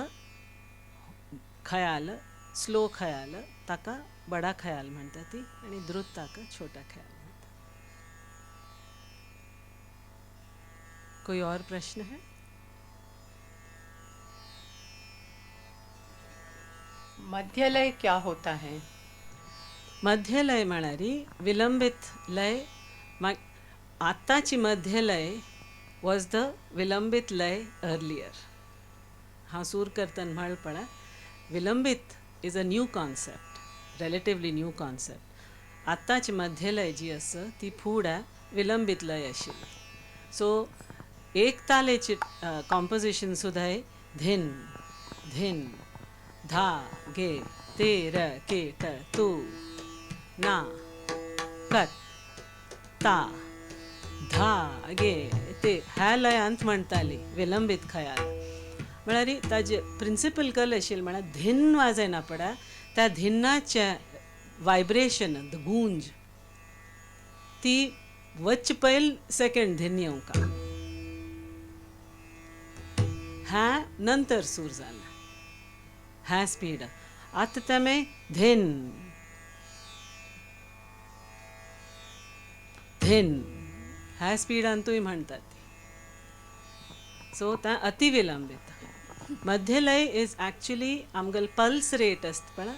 खयाल, स्लो खयाल ताका बडा खयाल म्हणटा ती, आनी द्रुत ताका छोटा खयाल म्हणटा. कोई और प्रश्न है? मध्यलय क्या होता है? मध्यलय म्हणारी विलंबित लय. आताची मध्यलय वॉज द विलंबित लय अर्लियर. हांव सूर करतना म्हळ पळय, विलंबित is a new concept, relatively new concept. आताची मध्यलय जी आसा ती फुडें विलंबित लय आशिल्ली. सो एक तालेची कॉम्पोजिशन सुद्धा धिन धिन धा गे ते र के ट तू ना कत ता धा गे ते ह्या लयांत म्हणटाली विलंबित खयाल. म्हळ्यार ताजे प्रिंसिपल कल आशिल्ली म्हळ्यार धिन वाजयना पडा, त्या धिन्नाचे वायब्रेशन द गूंज ती वच पयल सेकंड धिन येवंका, ह्या नंतर सूर जाला, ह्या स्पीड. आतां तेमे धिन धिन ह्या स्पीडांतूय म्हणटात. सो तें अति विलंबित. मध्यलय इज एक्चुअली आमगेल पल्स रेट आसता पळय,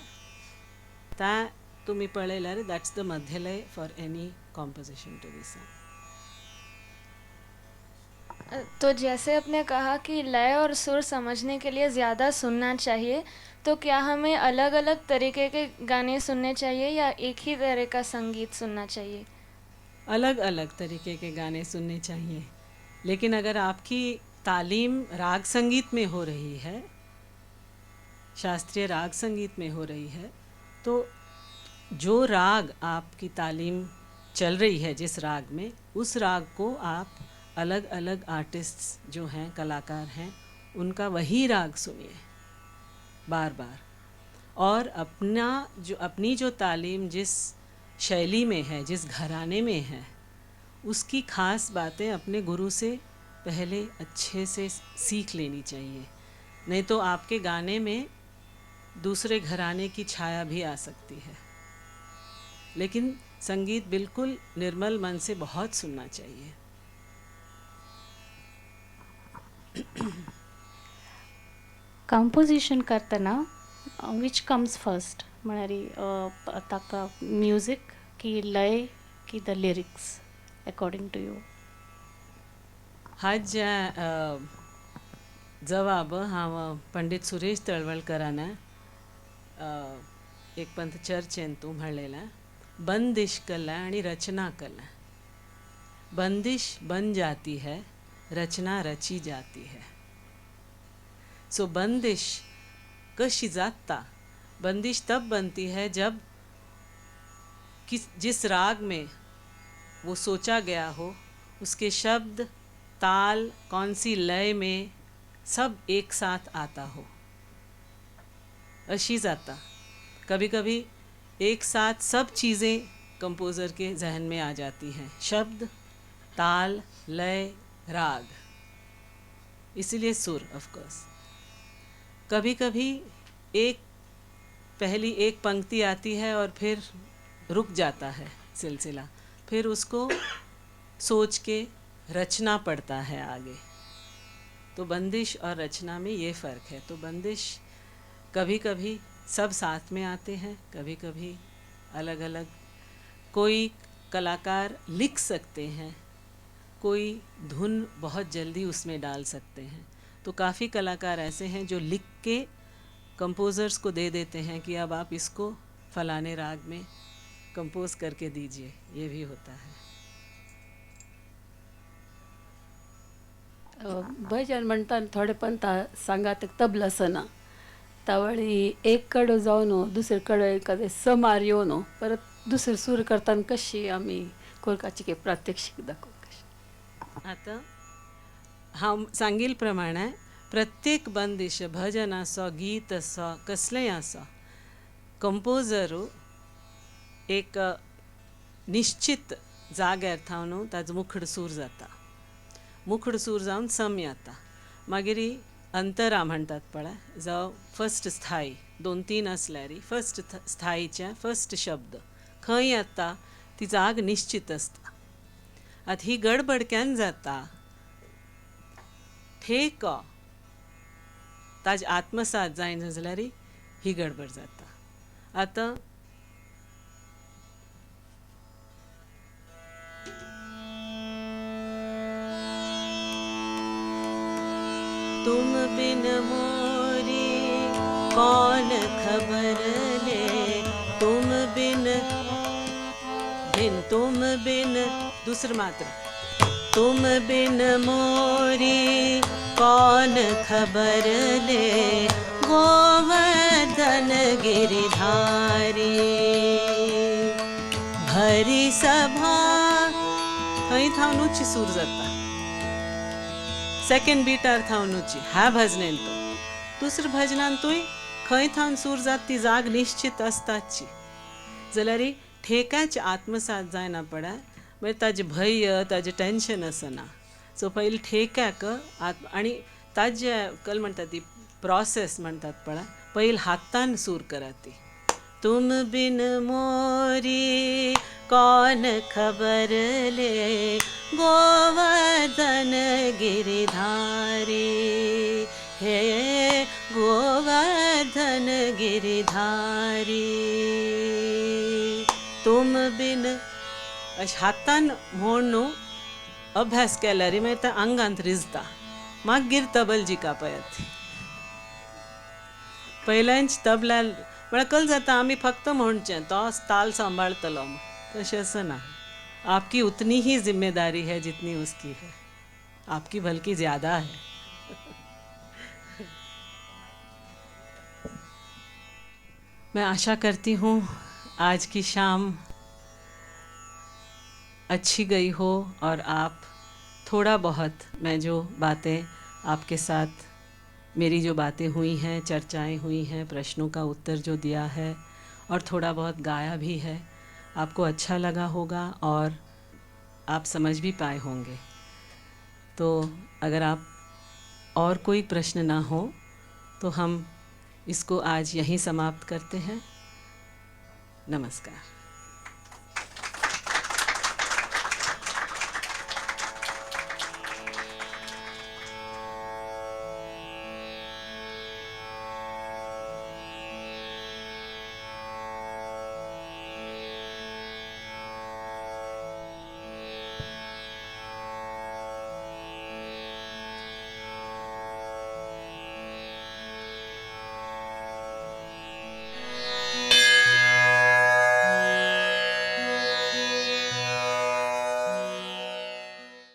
त्या तुमी पळयल्यार दॅट्स द मध्यलय for any composition to be sung. तो जैसे आपने कहा कि लय और सुर समझने के लिए ज़्यादा सुनना चाहिए, तो क्या हमें अलग अलग तरीके के गाने सुनने चाहिए या एक ही तरह का संगीत सुनना चाहिए? अलग अलग तरीके के गाने सुनने चाहिए, लेकिन अगर आपकी तालीम राग संगीत में हो रही है, शास्त्रीय राग संगीत में हो रही है, तो जो राग आपकी तालीम चल रही है जिस राग में, उस राग को आप अलग अलग आर्टिस्ट्स जो हैं, कलाकार हैं, उनका वही राग सुनिए बार बार. और अपनी जो तालीम जिस शैली में है, जिस घराने में है, उसकी ख़ास बातें अपने गुरु से पहले अच्छे से सीख लेनी चाहिए. नहीं तो आपके गाने में दूसरे घराने की छाया भी आ सकती है. लेकिन संगीत बिल्कुल निर्मल मन से बहुत सुनना चाहिए. कंपोजिशन करतना विच कम्स फर्स्ट, म्हळ्यार ताका म्युजीक की लय की the lyrics according to you? हाज जवाब हांव पंडित सुरेश तळवळकरान एक पंत चर्चेन तूं म्हणलेलें, बंदिश कला आनी रचना कला. बंदिश बन जाती है, रचना रची जाती है. सो बंदिश कशी जाता? बंदिश तब बनती है जब जिस राग में वो सोचा गया हो, उसके शब्द, ताल, कौन सी लय में सब एक साथ आता हो. अशी जाता. कभी कभी एक साथ सब चीज़ें कंपोज़र के जहन में आ जाती हैं, शब्द, ताल, लय, राग, इसीलिए सुर ऑफ कोर्स. कभी कभी पहली एक पंक्ति आती है और फिर रुक जाता है सिलसिला, फिर उसको सोच के रचना पड़ता है आगे. तो बंदिश और रचना में ये फ़र्क है. तो बंदिश कभी कभी सब साथ में आते हैं, कभी कभी अलग अलग. कोई कलाकार लिख सकते हैं, कोई धुन बहुत जल्दी उसमें डाल सकते हैं. तो काफ़ी कलाकार ऐसे हैं जो लिख के कंपोज़र्स को दे देते हैं कि अब आप इसको फलाने राग में कंपोज करके दीजिए, ये भी होता है। भजन म्हणटाना थोडे पंथ सांगात तबला सना त्यावेळी एक कडो जावन दुसरे कडे एखादे समार येवन परत दुसरे सूर करताना कशी आम्ही कोलकाची काही प्रात्यक्षिक दाखवू कशी आता हांव सांगिल प्रमाणे प्रत्येक बंदिश भजन आसो गीत आसो कसलेंय आसो कंपोजरू एक निश्चित जाग्यार थावन ताजो मुखड सूर जाता, मुखड सूर जावन सम येता, मागीर अंतरा म्हणटात पळय जावं फर्स्ट स्थायी 2-3 आसल्यार फर्स्ट स्थायीचे फर्स्ट शब्द खंय येता ती जाग निश्चित आसता। आतां ही गडबड केन्ना जाता, ठेको ताजे आत्मसात जायना जाल्यार ही गडबड जाता। आतां तुम बिन मोरी कौन खबर ले, तुम बिन तुम बिन दूसरी मात्रा, तुम बिन मोरी कौन खबर ले, गोवर्धन गिरिधारी भरी सभा थंय थावन उच्च सूर जाता, सेकंड बिटार थावन उच्ची ह्या भजनेन तो दुसऱ्या भजनान तुय खंय थावन सूर जाता ती जाग निश्चित आसताची जाल्यार ठेकाच आत्मसात जायना पडा, मागीर ताजे भय ताजे टेंशन आसना। सो पयलीं ठेक्याक आनी ताजे कल म्हणटा ती प्रोसेस म्हणटात पळय, पयलीं हातान सूर करात ती तुम बिन मोरी कौन खबर ले, गोवर्धन गिरिधारी हे गोवर्धन गिरिधारी तुम बिन अशें हातान म्हूण न्हू अभ्यास केल्यार मागीर तें आंगांत रिजता, मागीर तबल जिकापयात पयल्यांच तबला म्हळ्यार कल जाता आमी फक्त म्हणचें तो ताल सांबाळतलो, तशें आसना। आपकी उतनी ही जिम्मेदारी है जितनी उसकी है, आपकी बल्कि ज़्यादा है। मैं आशा करती हूँ आज की शाम अच्छी गई हो और आप थोड़ा बहुत मैं जो बातें आपके साथ मेरी जो बातें हुई हैं, चर्चाएं हुई हैं, प्रश्नों का उत्तर जो दिया है और थोड़ा बहुत गाया भी है, आपको अच्छा लगा होगा और आप समझ भी पाए होंगे। तो अगर आप और कोई प्रश्न ना हो तो हम इसको आज यहीं समाप्त करते हैं। नमस्कार।